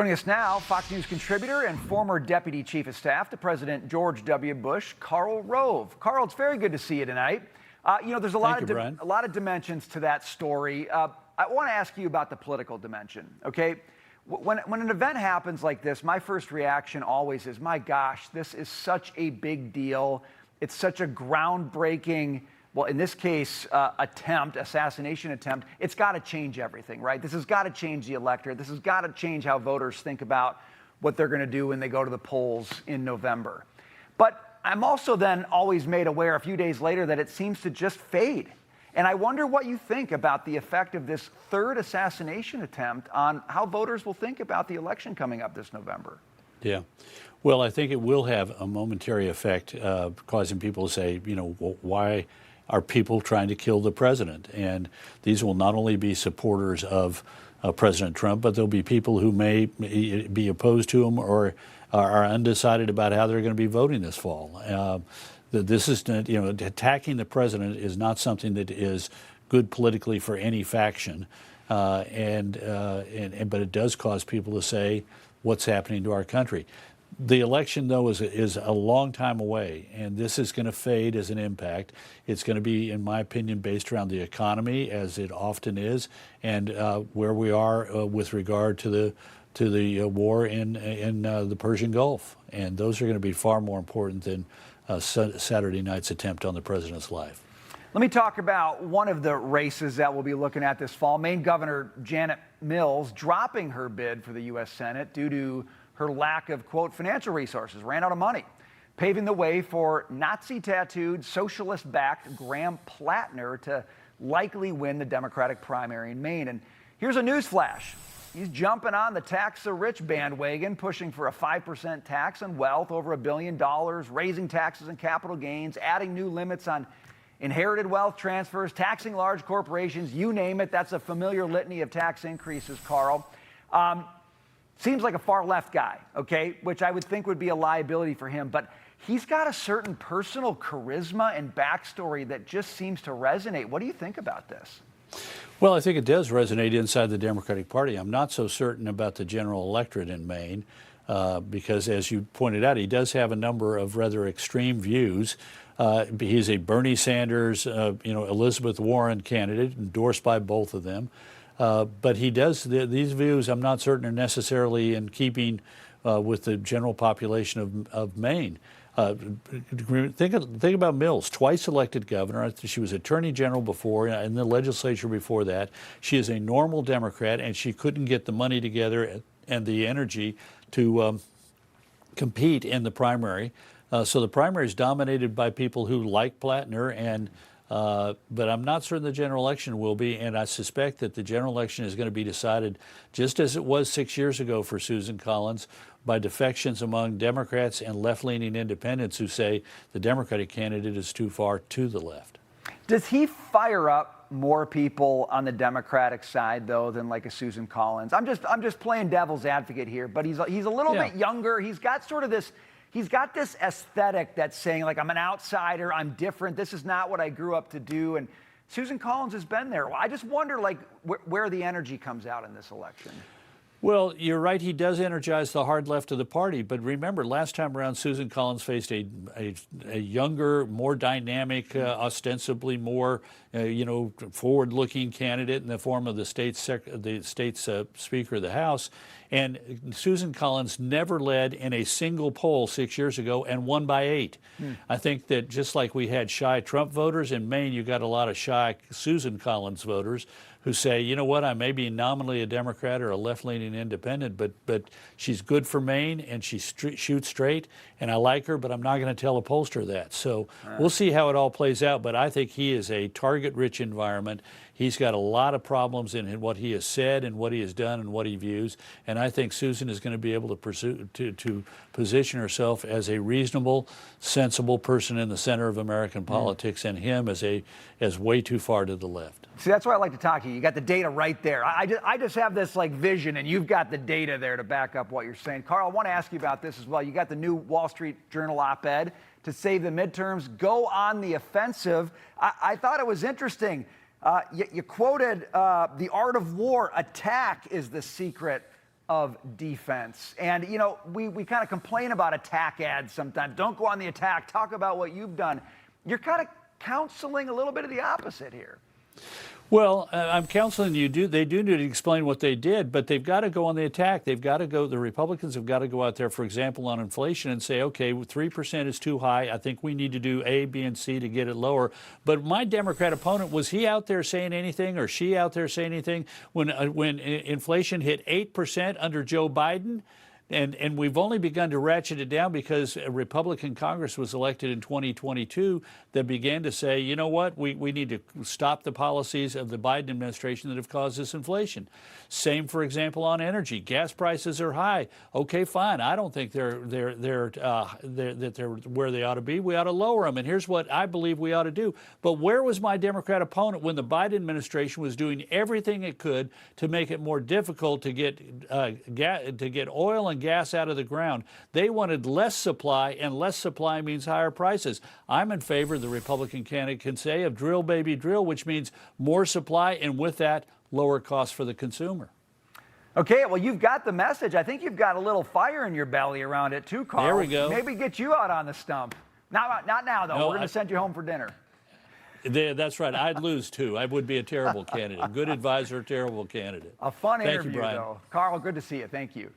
Joining us now, Fox News contributor and former Deputy Chief of Staff to President George W. Bush, Karl Rove. Karl, it's very good to see you tonight. There's a lot of dimensions to that story. I want to ask you about the political dimension, okay? When an event happens like this, my first reaction always is, my gosh, this is such a big deal. It's such a groundbreaking, well, in this case, assassination attempt. It's got to change everything, right? This has got to change the electorate. This has got to change how voters think about what they're going to do when they go to the polls in November. But I'm also then always made aware a few days later that it seems to just fade. And I wonder what you think about the effect of this third assassination attempt on how voters will think about the election coming up this November. Yeah. Well, I think it will have a momentary effect, causing people to say, well, why are people trying to kill the president? And these will not only be supporters of President Trump, but there'll be people who may be opposed to him or are undecided about how they're going to be voting this fall. This is, attacking the president is not something that is good politically for any faction, but it does cause people to say what's happening to our country. The election, though, is a long time away, and this is going to fade as an impact. It's going to be, in my opinion, based around the economy, as it often is, and where we are with regard to the war in the Persian Gulf. And those are going to be far more important than Saturday night's attempt on the president's life. Let me talk about one of the races that we'll be looking at this fall. Maine Governor Janet Mills dropping her bid for the U.S. Senate due to her lack of, quote, financial resources, ran out of money, paving the way for Nazi-tattooed, socialist-backed Graham Plattner to likely win the Democratic primary in Maine. And here's a news flash. He's jumping on the tax the rich bandwagon, pushing for a 5% tax on wealth, over $1 billion, raising taxes on capital gains, adding new limits on inherited wealth transfers, taxing large corporations, you name it. That's a familiar litany of tax increases, Karl. Seems like a far left guy, okay, which I would think would be a liability for him. But he's got a certain personal charisma and backstory that just seems to resonate. What do you think about this? Well, I think it does resonate inside the Democratic Party. I'm not so certain about the general electorate in Maine because, as you pointed out, he does have a number of rather extreme views. He's a Bernie Sanders, Elizabeth Warren candidate, endorsed by both of them. But he does, these views, I'm not certain, are necessarily in keeping with the general population of Maine. Think about Mills, twice elected governor. She was attorney general before, in the legislature before that. She is a normal Democrat, and she couldn't get the money together and the energy to compete in the primary. So the primary is dominated by people who like Plattner, but I'm not certain the general election will be, and I suspect that the general election is going to be decided, just as it was 6 years ago for Susan Collins, by defections among Democrats and left-leaning independents who say the Democratic candidate is too far to the left. Does he fire up more people on the Democratic side, though, than like a Susan Collins? I'm just playing devil's advocate here, but he's a little bit younger. He's got sort of this. He's got this aesthetic that's saying, like, I'm an outsider, I'm different, this is not what I grew up to do. And Susan Collins has been there. Well, I just wonder, like, where the energy comes out in this election. Well, you're right. He does energize the hard left of the party. But remember, last time around, Susan Collins faced a younger, more dynamic, ostensibly more, forward-looking candidate in the form of the state's Speaker of the House. And Susan Collins never led in a single poll 6 years ago and won by 8. I think that just like we had shy Trump voters, in Maine you got a lot of shy Susan Collins voters who say, you know what, I may be nominally a Democrat or a left-leaning independent, but she's good for Maine and she shoots straight, and I like her, but I'm not going to tell a pollster that. So we'll see how it all plays out, but I think he is a target-rich environment. He's got a lot of problems in what he has said and what he has done and what he views, and I think Susan is going to be able to position herself as a reasonable, sensible person in the center of American politics, and him as way too far to the left. See, that's why I like to talk to you. You got the data right there. I just have this like vision, and you've got the data there to back up what you're saying. Karl, I want to ask you about this as well. You got the new Wall Street Journal op-ed to save the midterms, go on the offensive. I thought it was interesting. You quoted the art of war. Attack is the secret of defense. And, you know, we kind of complain about attack ads sometimes. Don't go on the attack. Talk about what you've done. You're kind of counseling a little bit of the opposite here. Well, I'm counseling you. They do need to explain what they did, but they've got to go on the attack. They've got to go. The Republicans have got to go out there, for example, on inflation and say, okay, 3% is too high. I think we need to do A, B, and C to get it lower. But my Democrat opponent, was he out there saying anything, or she out there saying anything when inflation hit 8% under Joe Biden? And we've only begun to ratchet it down because a Republican Congress was elected in 2022 that began to say, you know what, we need to stop the policies of the Biden administration that have caused this inflation. Same, for example, on energy. Gas prices are high. Okay, fine. I don't think they're where they ought to be. We ought to lower them. And here's what I believe we ought to do. But where was my Democrat opponent when the Biden administration was doing everything it could to make it more difficult to get oil and gas out of the ground? They wanted less supply, and less supply means higher prices. I'm in favor, the Republican candidate can say, of drill, baby, drill, which means more supply, and with that, lower costs for the consumer. Okay, well, you've got the message. I think you've got a little fire in your belly around it too, Karl. There we go. Maybe get you out on the stump. Not now, though. No, We're going to send you home for dinner. That's right. I'd lose, too. I would be a terrible candidate. Good advisor, terrible candidate. A fun Thank interview, you, Brian. though. Karl, good to see you. Thank you.